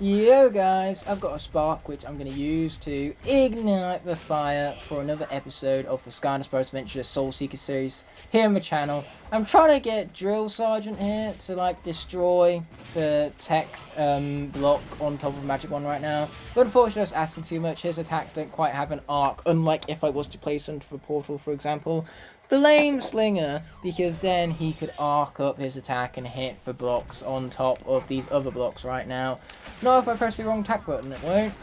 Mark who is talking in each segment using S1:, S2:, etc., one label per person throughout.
S1: Yo guys, I've got a spark which I'm going to use to ignite the fire for another episode of the Skylanders Spyro Adventure Soul Seeker series here on the channel. I'm trying to get Drill Sergeant here to like destroy the tech block on top of the magic one right now, but unfortunately I was asking too much. His attacks don't quite have an arc, unlike if I was to place into the portal, for example. Flameslinger, because then he could arc up his attack and hit the blocks on top of these other blocks right now. Not if I press the wrong attack button, it won't.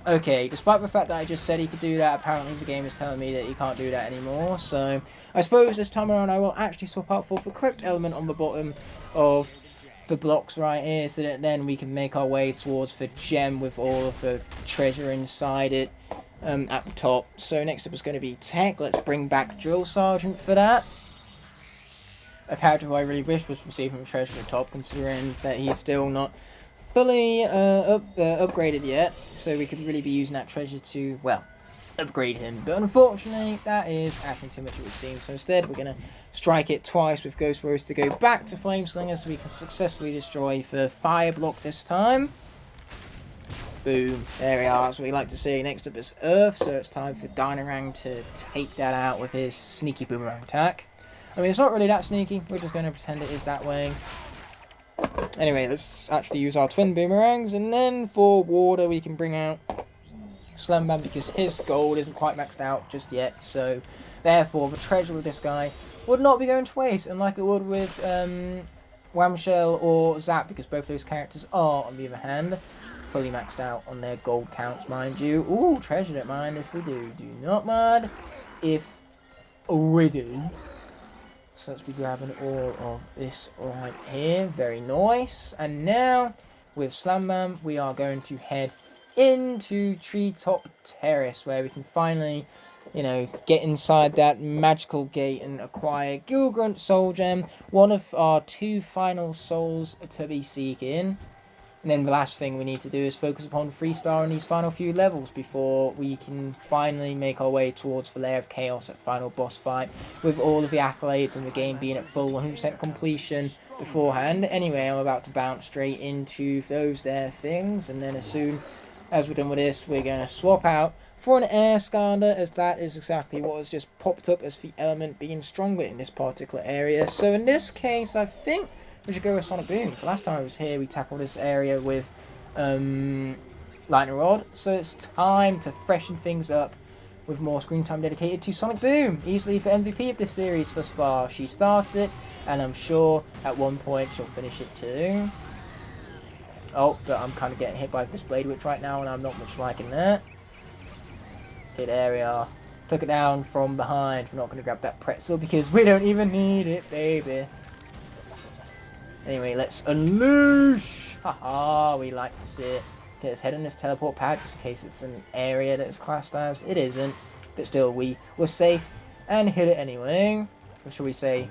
S1: Okay, despite the fact that I just said he could do that, apparently the game is telling me that he can't do that anymore. So I suppose this time around I will actually swap out for the correct element on the bottom of the blocks right here, so that then we can make our way towards the gem with all of the treasure inside it. At the top. So next up is going to be Tech. Let's bring back Drill Sergeant for that. A character who I really wish was receiving the treasure at the top, considering that he's still not fully upgraded yet. So we could really be using that treasure to, well, upgrade him. But unfortunately, that is asking too much, it would seem. So instead, we're going to strike it twice with Ghost Rose to go back to Flameslinger so we can successfully destroy the fire block this time. Boom, there we are, as we like to see. Next up is Earth, so it's time for Dynarang to take that out with his sneaky boomerang attack. I mean, it's not really that sneaky, we're just going to pretend it is that way. Anyway, let's actually use our twin boomerangs, and then for water we can bring out Slam Bam because his gold isn't quite maxed out just yet, so therefore the treasure with this guy would not be going to waste, unlike it would with Whamshell or Zap, because both those characters are, on the other hand, fully maxed out on their gold counts, mind you. Ooh, treasure, don't mind if we do. Do not mind if we do. So let's be grabbing all of this right here. Very nice. And now, with Slam Bam, we are going to head into Treetop Terrace, where we can finally, you know, get inside that magical gate and acquire Gill Grunt Soul Gem, one of our two final souls to be seeking. And then the last thing we need to do is focus upon 3-star in these final few levels before we can finally make our way towards the Lair of Chaos at final boss fight, with all of the accolades and the game being at full 100% completion beforehand. Anyway, I'm about to bounce straight into those there things, and then as soon as we're done with this, we're going to swap out for an Air Skylander, as that is exactly what has just popped up as the element being stronger in this particular area. So in this case, I think we should go with Sonic Boom. The last time I was here, we tackled this area with Lightning Rod. So it's time to freshen things up with more screen time dedicated to Sonic Boom. Easily the MVP of this series thus far. She started it, and I'm sure at one point she'll finish it too. Oh, but I'm kind of getting hit by this Blade Witch right now, and I'm not much liking that. Hit area. Took it down from behind. We're not going to grab that pretzel because we don't even need it, baby. Anyway, let's unleash! Haha, we like to see it. Okay, let's head on this teleport pad just in case it's an area that is classed as. It isn't, but still, we were safe and hit it anyway. Or should we say,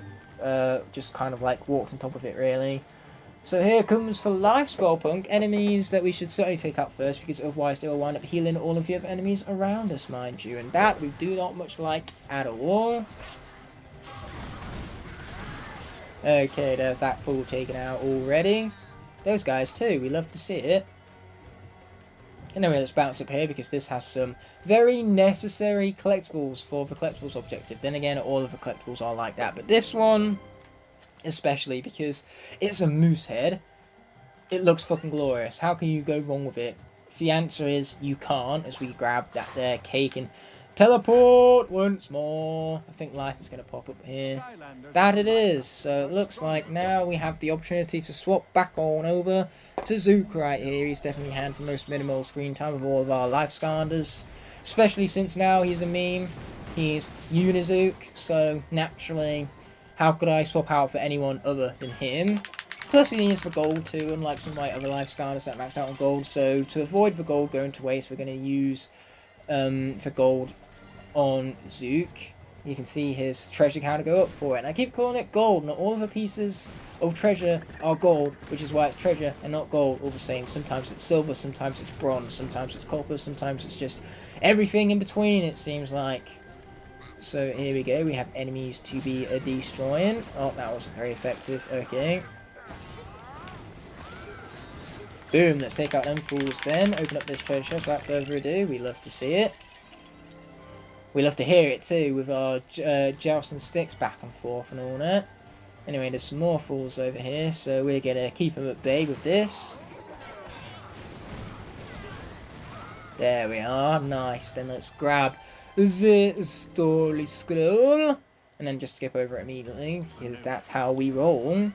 S1: just kind of like walked on top of it, really. So here comes for Life Spell Punk, enemies that we should certainly take out first, because otherwise they will wind up healing all of the other enemies around us, mind you. And that we do not much like at all. Okay, there's that fool taken out already. Those guys too, we love to see it. Anyway, let's bounce up here because this has some very necessary collectibles for the collectibles objective. Then again, all of the collectibles are like that, but this one especially because it's a moose head. It looks fucking glorious. How can you go wrong with it? The answer is you can't, as we grab that there cake and teleport once more. I think life is going to pop up here. That it is. So it looks like now we have the opportunity to swap back on over to Zook right here. He's definitely hand for most minimal screen time of all of our life Skylanders, especially since now he's a meme. He's Unizook, so naturally, how could I swap out for anyone other than him? Plus he needs for gold too, unlike some of my other life Skylanders that maxed out on gold. So to avoid the gold going to waste, we're going to use for gold on Zook. You can see his treasure counter go up for it. And I keep calling it gold. Not all of the pieces of treasure are gold, which is why it's treasure and not gold all the same. Sometimes it's silver, sometimes it's bronze, sometimes it's copper, sometimes it's just everything in between, it seems like. So here we go. We have enemies to be destroying. Oh, that wasn't very effective. Okay. Boom, let's take out them fools then. Open up this treasure chest without further ado. We love to see it. We love to hear it too, with our jousting sticks back and forth and all that. Anyway, there's some more fools over here, so we're going to keep them at bay with this. There we are, nice. Then let's grab the story scroll, and then just skip over it immediately, because that's how we roll.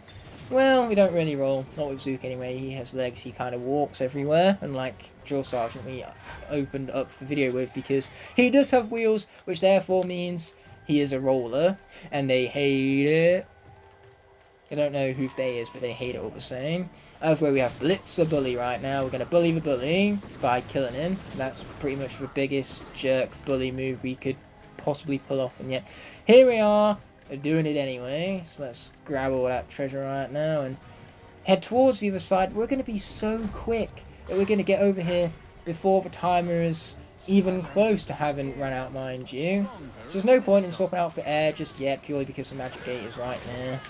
S1: Well, we don't really roll, not with Zook anyway. He has legs, he kind of walks everywhere, unlike Drill Sergeant we opened up the video with, because he does have wheels, which therefore means he is a roller, and they hate it. I don't know who they is, but they hate it all the same. Over where we have Blitzer Bully right now. We're going to bully the bully by killing him. That's pretty much the biggest jerk bully move we could possibly pull off, and yet here we are. We're doing it anyway, so let's grab all that treasure right now and head towards the other side. We're going to be so quick that we're going to get over here before the timer is even close to having run out, mind you. So there's no point in swapping out for air just yet, purely because the magic gate is right there.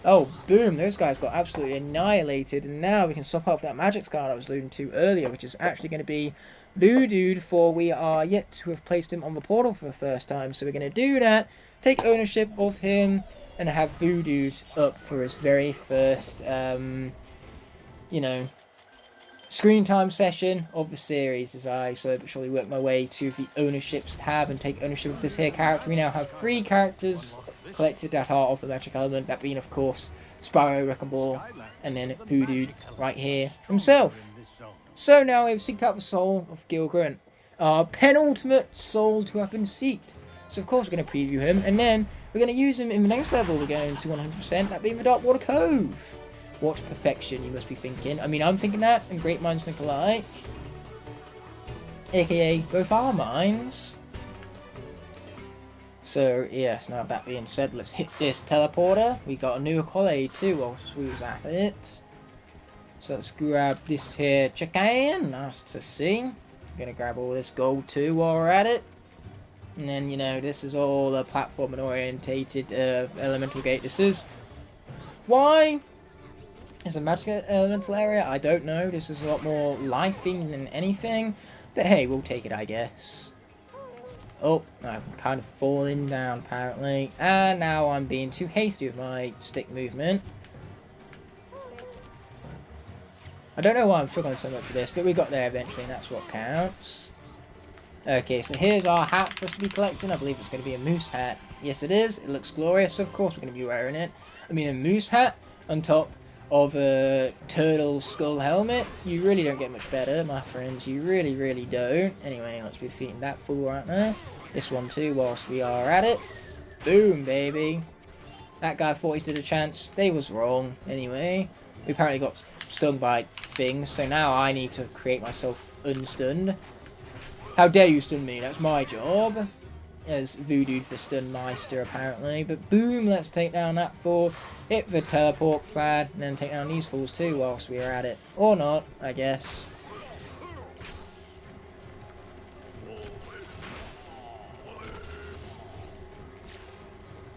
S1: Oh, boom, those guys got absolutely annihilated, and now we can swap out for that magic scar I was alluding to earlier, which is actually going to be Voodood, for we are yet to have placed him on the portal for the first time. So we're going to do that, take ownership of him, and have Voodood up for his very first, you know, screen time session of the series, as I slowly but surely work my way to the ownerships tab and take ownership of this here character. We now have 3 characters collected that are of the magic element, that being, of course, Spyro, Wrecking Ball, and then Voodood right here himself. So now we've seeked out the soul of Gill Grunt, our penultimate soul to have been seeked. So of course we're going to preview him, and then we're going to use him in the next level. We're going to 100%, that being the Dark Water Cove. What perfection, you must be thinking. I mean, I'm thinking that, and great minds think alike. AKA both our minds. So yes, now that being said, let's hit this teleporter. We got a new accolade too whilst we was at it. So let's grab this here chicken. Nice to see. I'm gonna grab all this gold too while we're at it. And then, you know, this is all a platform and orientated elemental gate. This is. Why? It's a magic elemental area. I don't know. This is a lot more life-themed than anything. But hey, we'll take it, I guess. Oh, I'm kind of falling down apparently. And now I'm being too hasty with my stick movement. I don't know why I'm struggling so much for this, but we got there eventually, and that's what counts. Okay, so here's our hat for us to be collecting. I believe it's going to be a moose hat. Yes, it is. It looks glorious, so of course we're going to be wearing it. I mean, a moose hat on top of a turtle skull helmet. You really don't get much better, my friends. You really, really don't. Anyway, let's be defeating that fool right now. This one too, whilst we are at it. Boom, baby. That guy thought he stood a chance. They was wrong. Anyway, we apparently got stung by things, so now I need to create myself unstunned. How dare you stun me? That's my job. As Voodood for Stun Meister, apparently. But boom, let's take down that fool. Hit the teleport pad, and then take down these fools too whilst we are at it. Or not, I guess.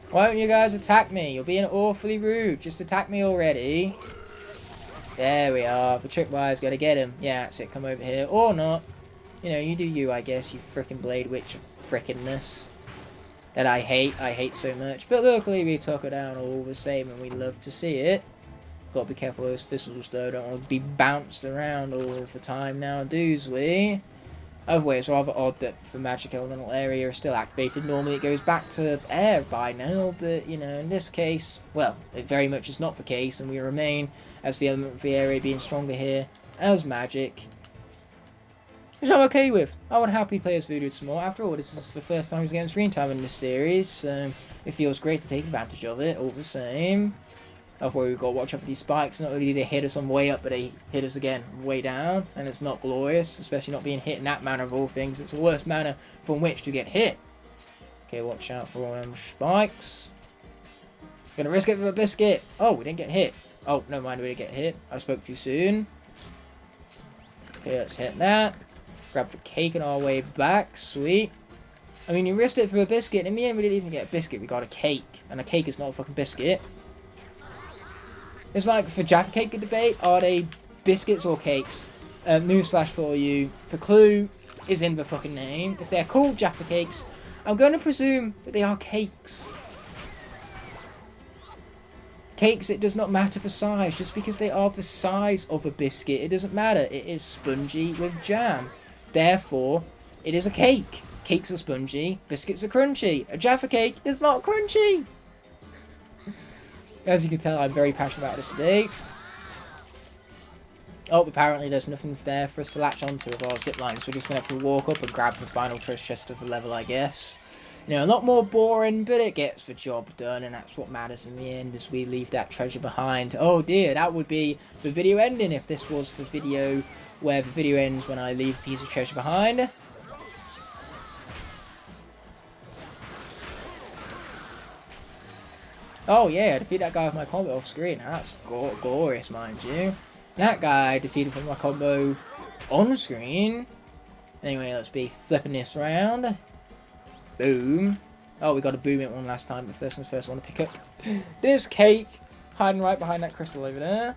S1: Why don't you guys attack me? You're being awfully rude. Just attack me already. There we are. The tripwire's got to get him. Yeah, that's it. Come over here. Or not. You know, you do you, I guess. You frickin' Blade Witch of frickinness. That I hate so much. But luckily we took her down all the same, and we love to see it. Gotta be careful of those thistles though. Don't want to be bounced around all the time now, do's we? Either way, it's rather odd that the magic elemental area is still activated. Normally it goes back to air by now, but you know, in this case, well, it very much is not the case, and we remain as the element of the area being stronger here as magic. Which I'm okay with. I would happily play as Voodood some more. After all, this is the first time he's getting screen time in this series, so it feels great to take advantage of it, all the same. Otherwise, we've got to watch out for these spikes. Not only do they hit us on the way up, but they hit us again way down, and it's not glorious, especially not being hit in that manner of all things. It's the worst manner from which to get hit. Okay, watch out for all them spikes. Gonna risk it for a biscuit. Oh, we didn't get hit. Oh, no mind, we didn't get hit. I spoke too soon. Okay, let's hit that. Grab the cake on our way back. Sweet. I mean, you risked it for a biscuit. In the end, we didn't even get a biscuit. We got a cake. And a cake is not a fucking biscuit. It's like for Jaffa Cake debate, are they biscuits or cakes? Newsflash for you, the clue is in the fucking name. If they're called Jaffa Cakes, I'm going to presume that they are cakes. Cakes, it does not matter the size. Just because they are the size of a biscuit, it doesn't matter. It is spongy with jam. Therefore, it is a cake. Cakes are spongy, biscuits are crunchy. A Jaffa Cake is not crunchy. As you can tell, I'm very passionate about this today. Oh, apparently there's nothing there for us to latch onto with our zip lines. We're just going to have to walk up and grab the final treasure chest of the level, I guess. You know, a lot more boring, but it gets the job done, and that's what matters in the end as we leave that treasure behind. Oh dear, that would be the video ending if this was the video where the video ends when I leave a piece of treasure behind. Oh yeah, I defeat that guy with my combo off screen. That's glorious, mind you. That guy defeated with my combo on screen. Anyway, let's be flipping this around. Boom. Oh, we got a boom it one last time, but first things first, I want to pick up this cake hiding right behind that crystal over there.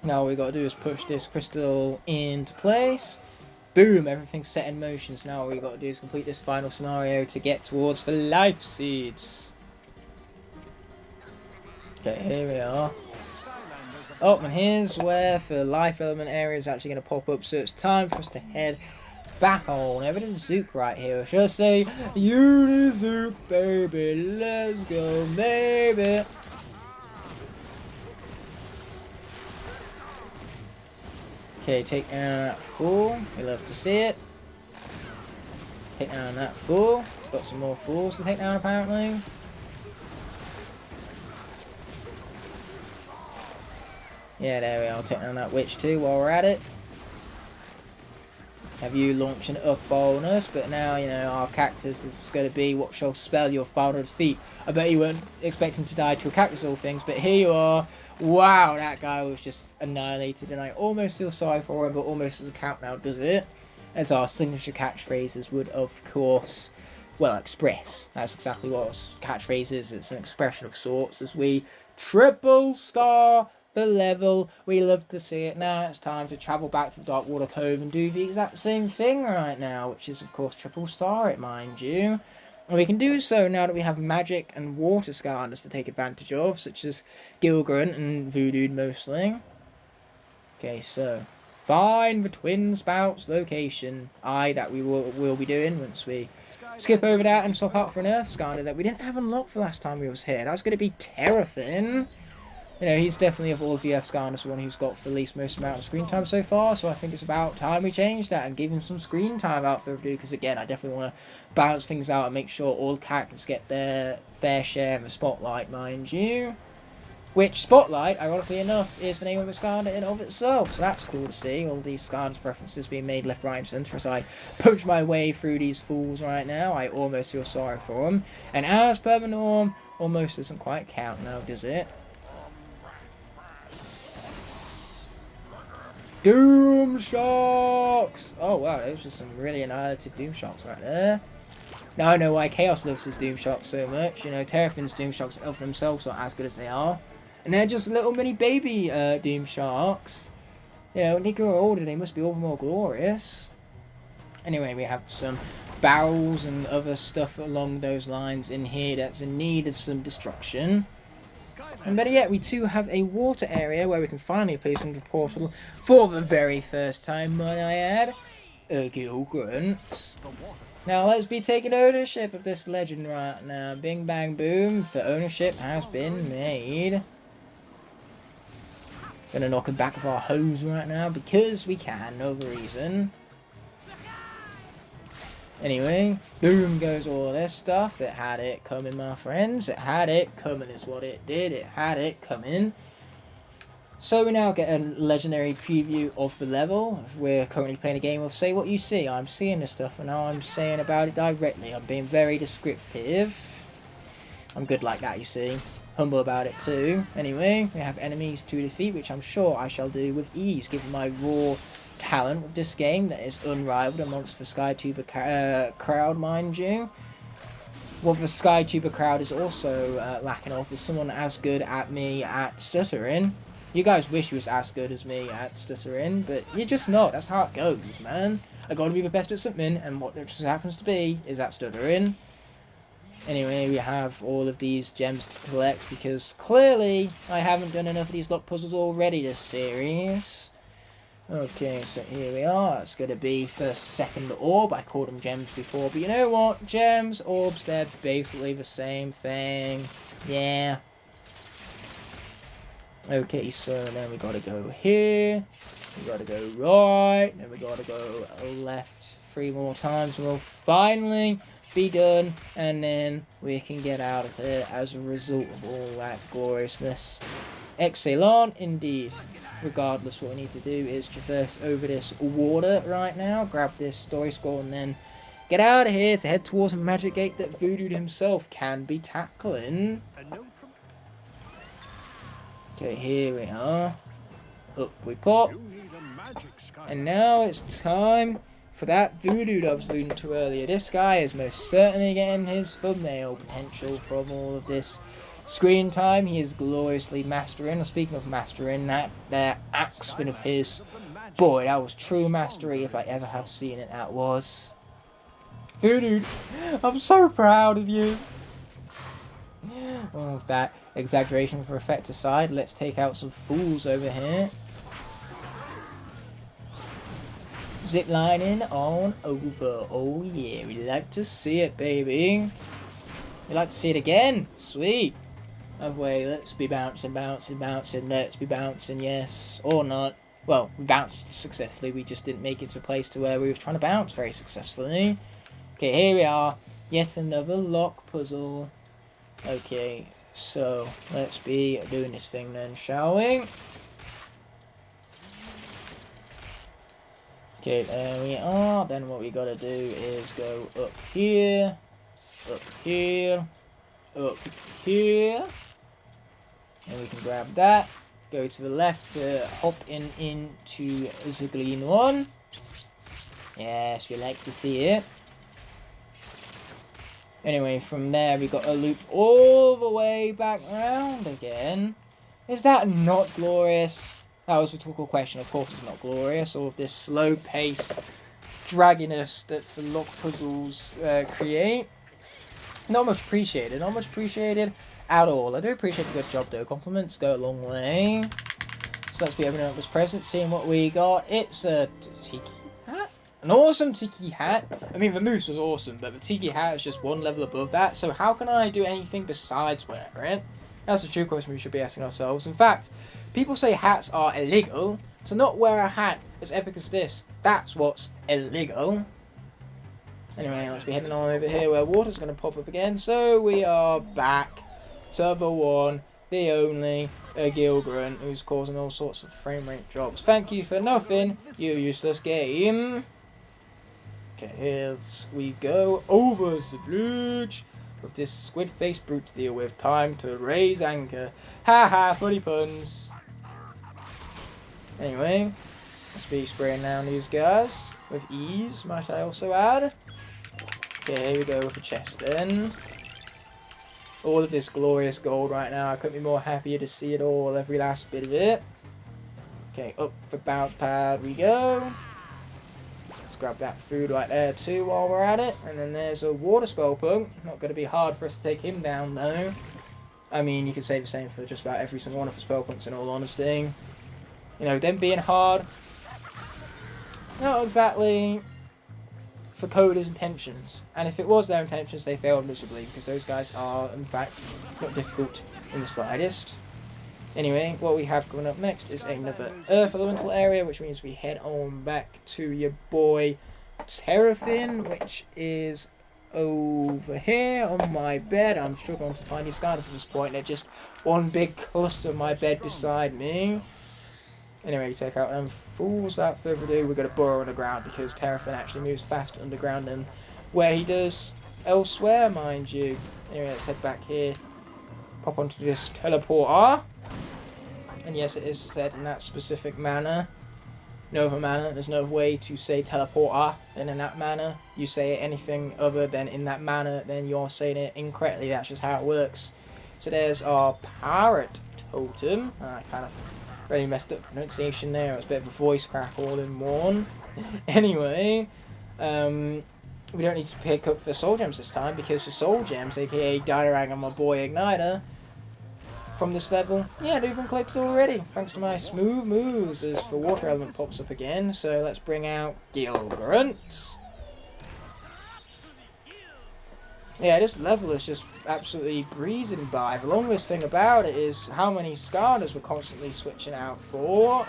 S1: Now all we got to do is push this crystal into place. Boom, everything's set in motion. So now all we got to do is complete this final scenario to get towards the life seeds. Okay, here we are. Oh, and here's where the life element area is actually going to pop up, so it's time for us to head back on. Evidence Zook right here. I should say, Unizook, baby, let's go, baby. Okay, take down that fool. We love to see it. Take down that fool. Got some more fools to take down, apparently. Yeah, there we are. Take down that witch too while we're at it. Have you launch an up bonus, but now, you know, our cactus is going to be what shall spell your father's feet. I bet you weren't expecting to die to a cactus, all things, but here you are. Wow, that guy was just annihilated, and I almost feel sorry for him, but almost as a count now does it. As our signature catchphrases would, of course, well, express. That's exactly what catchphrase is. It's an expression of sorts as we triple star the level. We love to see it. Now it's time to travel back to the Darkwater Cove and do the exact same thing right now, which is of course triple star it, mind you. And we can do so now that we have magic and water Skylanders to take advantage of, such as Gill Grunt and Voodood mostly. Okay, so find the Twin Spouts location. That we will be doing once we skip over that and swap out for an Earth Skylander that we didn't have unlocked the last time we was here. That's going to be terrifying. You know, he's definitely, of all of the Earth Skylanders, the one who's got the least most amount of screen time so far, so I think it's about time we change that and give him some screen time out for Voodood, because again, I definitely want to balance things out and make sure all characters get their fair share of the spotlight, mind you. Which spotlight, ironically enough, is the name of a Skylander in and of itself, so that's cool to see. All these Skylanders references being made left, right, and centre as I punch my way through these fools right now. I almost feel sorry for them. And as per the norm, almost doesn't quite count now, does it? Doom Shocks! Oh wow, those were some really annihilated Doom Shocks right there. Now I know why Chaos loves his Doom Shocks so much. You know, Terrafin's Doom Shocks of themselves aren't as good as they are. And they're just little mini baby Doom Sharks. You know, when they grow older, they must be all the more glorious. Anyway, we have some barrels and other stuff along those lines in here that's in need of some destruction. And better yet, we too have a water area where we can finally place into the portal for the very first time, might I add. A Gill Grunt. Now let's be taking ownership of this legend right now. Bing bang boom, the ownership has been made. Gonna knock him back with our hose right now because we can, no reason. Anyway, boom goes all this stuff. It had it coming, my friends. It had it coming is what it did. It had it coming. So we now get a legendary preview of the level. We're currently playing a game of Say What You See. I'm seeing this stuff and now I'm saying about it directly. I'm being very descriptive. I'm good like that, you see. Humble about it too. Anyway, we have enemies to defeat, which I'm sure I shall do with ease, given my raw talent with this game that is unrivaled amongst the SkyTuber crowd, mind you. what the SkyTuber crowd is also lacking of is someone as good at me at stuttering. You guys wish you was as good as me at stuttering, but you're just not. That's how it goes, man. I gotta be the best at something, and what it just happens to be is at stuttering. Anyway, we have all of these gems to collect because clearly I haven't done enough of these Locke puzzles already this series. Okay, so here we are. It's going to be for second orb. I called them gems before, but you know what? Gems, orbs, they're basically the same thing. Yeah. Okay, so then we got to go here. We got to go right. Then we got to go left 3 more times. And we'll finally be done. And then we can get out of here as a result of all that gloriousness. Excellent indeed. Regardless, what we need to do is traverse over this water right now, grab this story scroll, and then get out of here to head towards a magic gate that Voodood himself can be tackling. Okay, here we are. Up we pop. And now it's time for that Voodood I was alluding to earlier. This guy is most certainly getting his thumbnail potential from all of this screen time. He is gloriously mastering. Speaking of mastering, that axe spin of his, boy, that was true mastery if I ever have seen it. That was Voodood. I'm so proud of you. Well, with that exaggeration for effect aside, let's take out some fools over here. Zip lining on over. Oh yeah, we like to see it, baby. We like to see it again. Sweet. Way, let's be bouncing, bouncing, bouncing, let's be bouncing, yes, or not. Well, we bounced successfully, we just didn't make it to a place to where we were trying to bounce very successfully. Okay, here we are, yet another Locke puzzle. Okay, so let's be doing this thing then, shall we? Okay, there we are. Then what we gotta do is go up here, up here, up here. And we can grab that, go to the left to hop into the green one. Yes, we like to see it. Anyway, from there we got a loop all the way back around again. Is that not glorious? That was a rhetorical question. Of course it's not glorious. All of this slow-paced dragginess that the Locke puzzles create. Not much appreciated. Not much appreciated at all. I do appreciate the good job though. Compliments go a long way. So let's be opening up this present, seeing what we got. It's a tiki hat. An awesome tiki hat. I mean, the moose was awesome, but the tiki hat is just one level above that. So how can I do anything besides wear it? That's the true question we should be asking ourselves. In fact, people say hats are illegal. To not wear a hat as epic as this, that's what's illegal. Anyway, let's be heading on over here where water's going to pop up again. So we are back to the one, the only, Gill Grunt, who's causing all sorts of frame rate drops. Thank you for nothing, you useless game. Okay, here we go over the bridge with this squid-faced brute to deal with. Time to raise anchor. Haha, funny puns. Anyway, let's be spraying down these guys with ease, might I also add. Okay, here we go with the chest then. All of this glorious gold right now. I couldn't be more happier to see it all, every last bit of it. Okay, up the bounce pad we go. Let's grab that food right there too while we're at it. And then there's a water spell punk. Not going to be hard for us to take him down though. I mean, you could say the same for just about every single one of the spell punks in all honesty. You know, them being hard, not exactly for coders' intentions. And if it was their intentions, they failed miserably, because those guys are, in fact, not difficult in the slightest. Anyway, what we have coming up next is another Earth Elemental area, which means we head on back to your boy Terrafin, which is over here on my bed. I'm struggling to find these guys at this point. They're just one big cluster of my bed beside me. Anyway, we take out them fools. Without further ado, we're going to burrow underground because Terrafin actually moves faster underground than where he does elsewhere, mind you. Anyway, let's head back here. Pop onto this teleporter. And yes, it is said in that specific manner. no other manner. There's no way to say teleporter than in that manner. You say anything other than in that manner, then you're saying it incorrectly. That's just how it works. So there's our parrot totem. I kind of really messed up pronunciation there. It was a bit of a voice crack all in one. Anyway, we don't need to pick up the soul gems this time, because the soul gems, aka Diarang and my boy Igniter, from this level, yeah, they've been collected already, thanks to my smooth moves, as the water element pops up again. So let's bring out Gill Grunt. Yeah, this level is just absolutely breezing by. The longest thing about it is how many Skylanders we're constantly switching out for.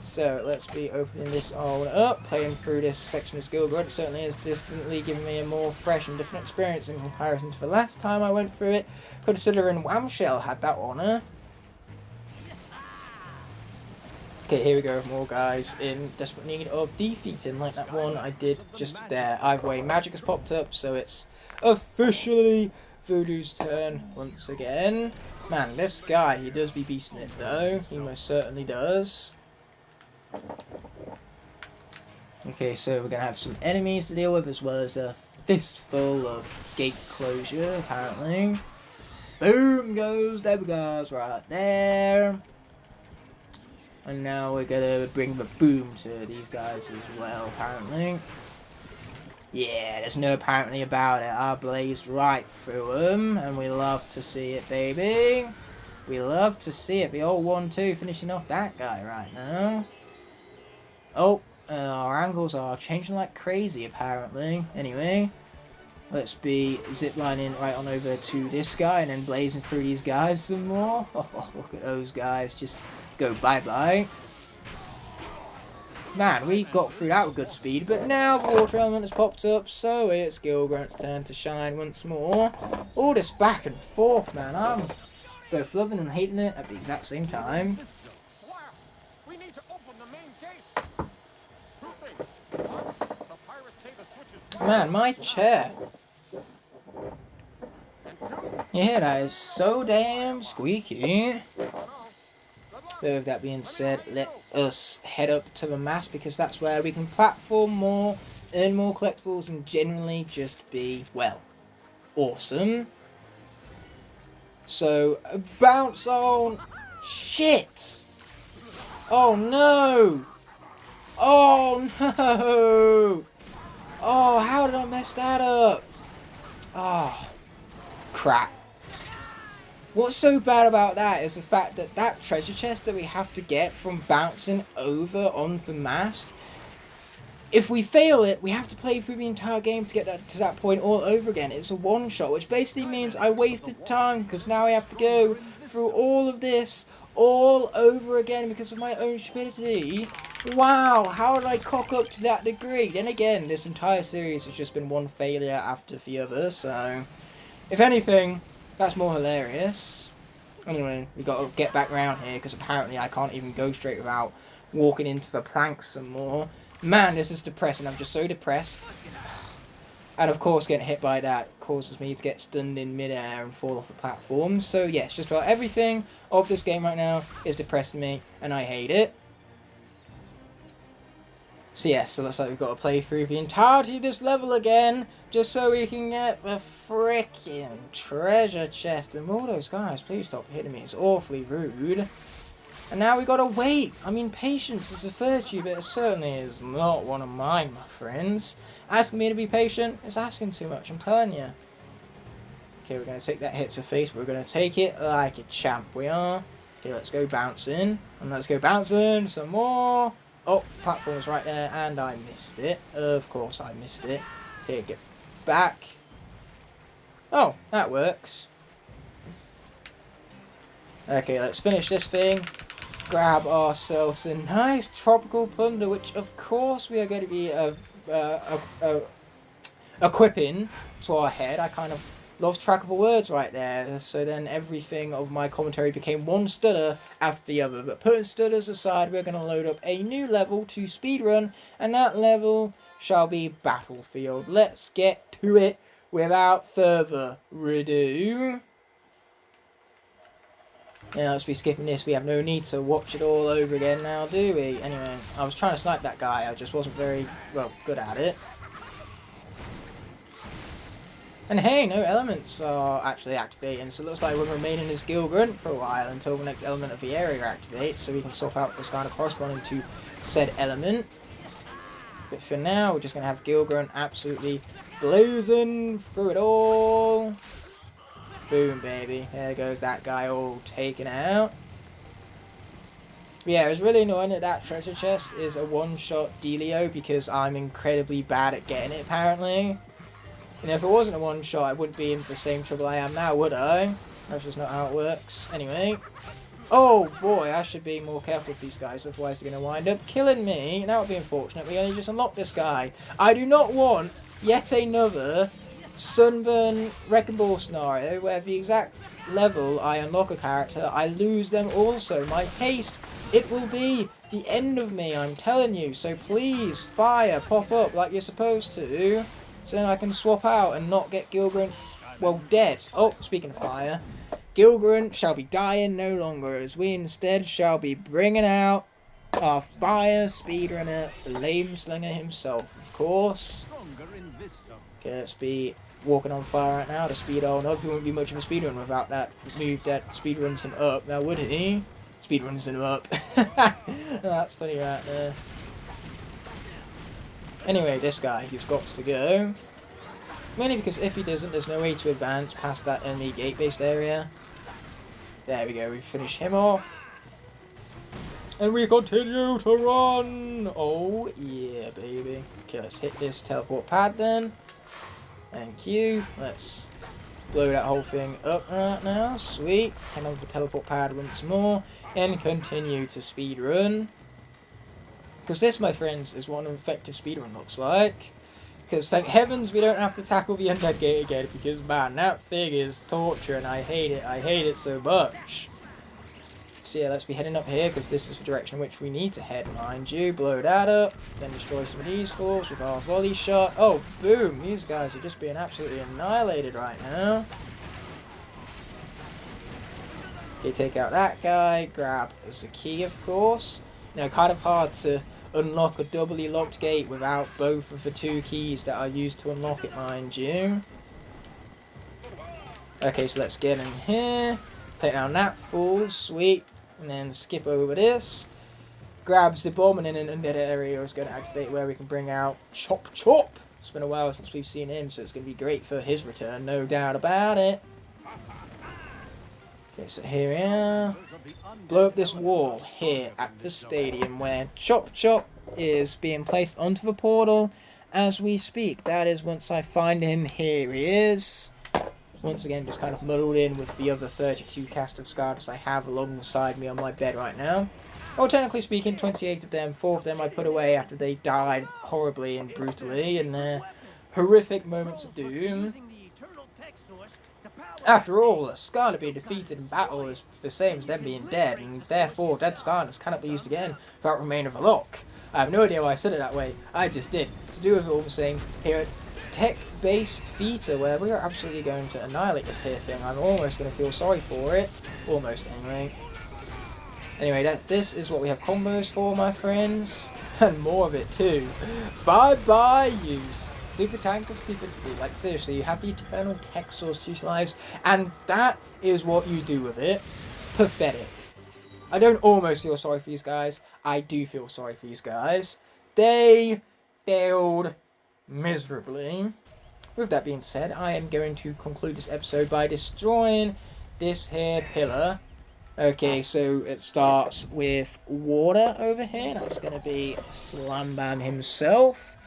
S1: So let's be opening this all up, playing through this section of Gill Grunt. It certainly is definitely giving me a more fresh and different experience in comparison to the last time I went through it, considering Whamshell had that honour. Okay, here we go, more guys in desperate need of defeating, like that one I did just there. Either way, magic has popped up, so it's officially Voodood's turn once again. Man, this guy, he does be beastmid though, he most certainly does. Okay, so we're going to have some enemies to deal with, as well as a fistful of gate closure, apparently. Boom goes Debigar's right there. And now we're going to bring the boom to these guys as well, apparently. Yeah, there's no apparently about it. I blazed right through them, and we love to see it, baby. We love to see it. The old 1-2 finishing off that guy right now. Oh, our angles are changing like crazy, apparently. Anyway, let's be ziplining right on over to this guy and then blazing through these guys some more. Oh, look at those guys just go bye-bye. Man, we got through that with good speed, but now the water element has popped up, so it's Gill Grunt's turn to shine once more. All this back and forth, man. I'm both loving and hating it at the exact same time. Man, my chair. Yeah, that is so damn squeaky. So with that being said, let us head up to the mast, because that's where we can platform more, earn more collectibles, and generally just be, well, awesome. So, bounce on. Shit! Oh no! Oh no! Oh, how did I mess that up? Oh, crap. What's so bad about that is the fact that that treasure chest that we have to get from bouncing over on the mast, if we fail it, we have to play through the entire game to get to that point all over again. It's a one-shot, which basically means I wasted time, because now I have to go through all of this all over again because of my own stupidity. Wow, how did I cock up to that degree? Then again, this entire series has just been one failure after the other, so if anything, that's more hilarious. Anyway, we got to get back around here, because apparently I can't even go straight without walking into the planks some more. Man, this is depressing. I'm just so depressed. And of course, getting hit by that causes me to get stunned in midair and fall off the platform. So yes, just about everything of this game right now is depressing me, and I hate it. So yes, so looks like we've got to play through the entirety of this level again, just so we can get the frickin' treasure chest. And all those guys, please stop hitting me, it's awfully rude. And now we gotta wait. I mean, patience is a virtue, but it certainly is not one of mine, my friends. Asking me to be patient is asking too much, I'm telling you. Okay, we're gonna take that hit to face, but we're gonna take it like a champ we are. Okay, let's go bouncing. And let's go bouncing some more. Oh, platform's right there, and I missed it. Of course I missed it. Okay, get back. Oh, that works. Okay, let's finish this thing. Grab ourselves a nice tropical plunder, which of course we are going to be equipping to our head. I kind of lost track of the words right there, so then everything of my commentary became one stutter after the other. But putting stutters aside, we're going to load up a new level to speedrun, and that level shall be Battlefield. Let's get to it without further ado. Yeah, let's be skipping this. We have no need to watch it all over again now, do we? Anyway, I was trying to snipe that guy. I just wasn't very, well, good at it. And hey, no elements are actually activating, so it looks like we're remaining as Gill Grunt for a while until the next element of the area activates, so we can swap out for Skylander corresponding to said element. But for now, we're just going to have Gill Grunt absolutely blazing through it all. Boom, baby. There goes that guy all taken out. But yeah, it was really annoying that treasure chest is a one-shot dealio because I'm incredibly bad at getting it, apparently. And if it wasn't a one-shot, I wouldn't be in the same trouble I am now, would I? That's just not how it works. Anyway. Oh, boy, I should be more careful with these guys, otherwise they're going to wind up killing me. That would be unfortunate. We only just unlocked this guy. I do not want yet another Sunburn Wrecking Ball scenario where the exact level I unlock a character, I lose them also. My haste, it will be the end of me, I'm telling you. So please, fire, pop up like you're supposed to. So then I can swap out and not get Gill Grunt, well, dead. Oh, speaking of fire, Gill Grunt shall be dying no longer, as we instead shall be bringing out our fire speedrunner, Flameslinger himself, of course. Okay, let's be walking on fire right now to speed on up. He wouldn't be much of a speedrun without that move that speedruns him up, now would he? Speedruns him up. That's funny right there. Anyway, this guy, he's got to go. Mainly because if he doesn't, there's no way to advance past that enemy gate-based area. There we go, we finish him off. And we continue to run! Oh, yeah, baby. Okay, let's hit this teleport pad then. Thank you. Let's blow that whole thing up right now. Sweet. Head on the teleport pad once more. And continue to speed run. Because this, my friends, is what an effective speedrun looks like. Because thank heavens we don't have to tackle the undead gate again. Because man, that thing is torture and I hate it. I hate it so much. So yeah, let's be heading up here because this is the direction in which we need to head, mind you. Blow that up. Then destroy some of these fools with our volley shot. Oh, boom. These guys are just being absolutely annihilated right now. Okay, take out that guy. Grab the key, of course. Now, kind of hard to unlock a doubly locked gate without both of the two keys that are used to unlock it, mind you. Okay, so let's get in here. Take down that fool, sweet. And then skip over this. Grabs the bomb and in an undead area is going to activate where we can bring out Chop Chop. It's been a while since we've seen him, so it's going to be great for his return, no doubt about it. Okay, so here we are. Blow up this wall here at the stadium where Chop Chop is being placed onto the portal as we speak. That is once I find him. Here he is. Once again, just kind of muddled in with the other 32 cast of Skylanders I have alongside me on my bed right now. Well, technically speaking, 28 of them, 4 of them I put away after they died horribly and brutally in their horrific moments of doom. After all, a Skylander being defeated in battle is the same as them being dead, and therefore dead Skylanders cannot be used again without remaining of a Locke. I have no idea why I said it that way, I just did. To do with it all the same, here at Tech-based Theatre, where we are absolutely going to annihilate this here thing. I'm almost going to feel sorry for it. Almost, anyway. Anyway, this is what we have combos for, my friends. And more of it, too. Bye-bye, you stupid tank of stupidity. Like, seriously, you have the eternal tech source to utilize, and that is what you do with it. Pathetic. I don't almost feel sorry for these guys. I do feel sorry for these guys. They failed miserably. With that being said, I am going to conclude this episode by destroying this here pillar. Okay, so it starts with water over here. That's going to be Slam Bam himself.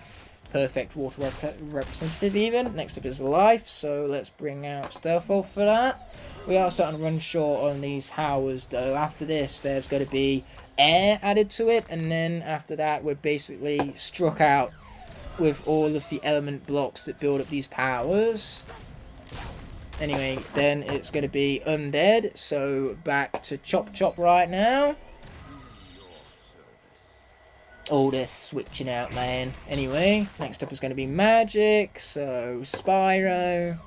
S1: Perfect water representative even. Next up is life, so let's bring out Stealth Wolf for that. We are starting to run short on these towers though. After this, there's going to be air added to it, and then after that we're basically struck out with all of the element blocks that build up these towers. Anyway, then it's going to be undead, so back to Chop Chop right now. All this switching out, man. Anyway, next up is going to be magic, so Spyro.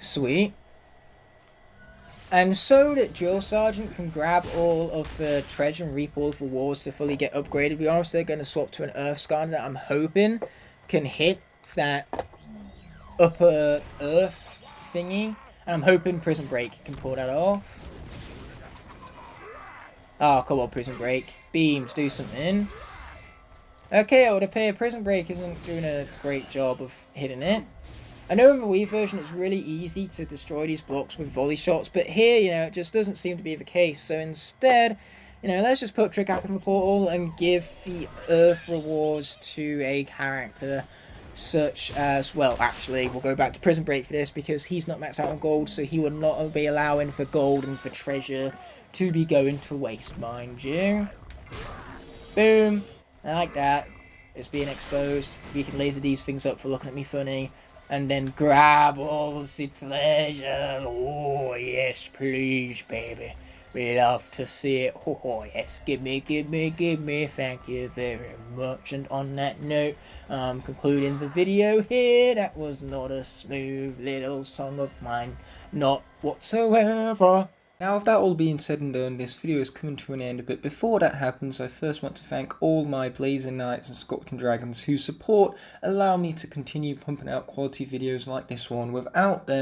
S1: Sweet. And so that Drill Sergeant can grab all of the treasure and reap all of the rewards to fully get upgraded, we are also going to swap to an Earth Skylander that I'm hoping can hit that upper Earth thingy. And I'm hoping Prism Break can pull that off. Oh, come on, Prism Break. Beams, do something. Okay, it would appear Prism Break isn't doing a great job of hitting it. I know in the Wii version it's really easy to destroy these blocks with volley shots, but here, you know, it just doesn't seem to be the case. So instead, you know, let's just put Trick up in the portal and give the Earth rewards to a character such as, well, actually, we'll go back to Prism Break for this because he's not maxed out on gold, so he would not be allowing for gold and for treasure to be going to waste, mind you. Boom. I like that. It's being exposed. We can laser these things up for looking at me funny. And then grab all the treasure. Oh, yes, please, baby. We love to see it. Oh, yes, give me. Thank you very much. And on that note, concluding the video here. That was not a smooth little song of mine. Not whatsoever. Now, with that all being said and done, this video is coming to an end, but before that happens, I first want to thank all my Blazing Knights and Scorpion Dragons whose support allow me to continue pumping out quality videos like this one. Without them,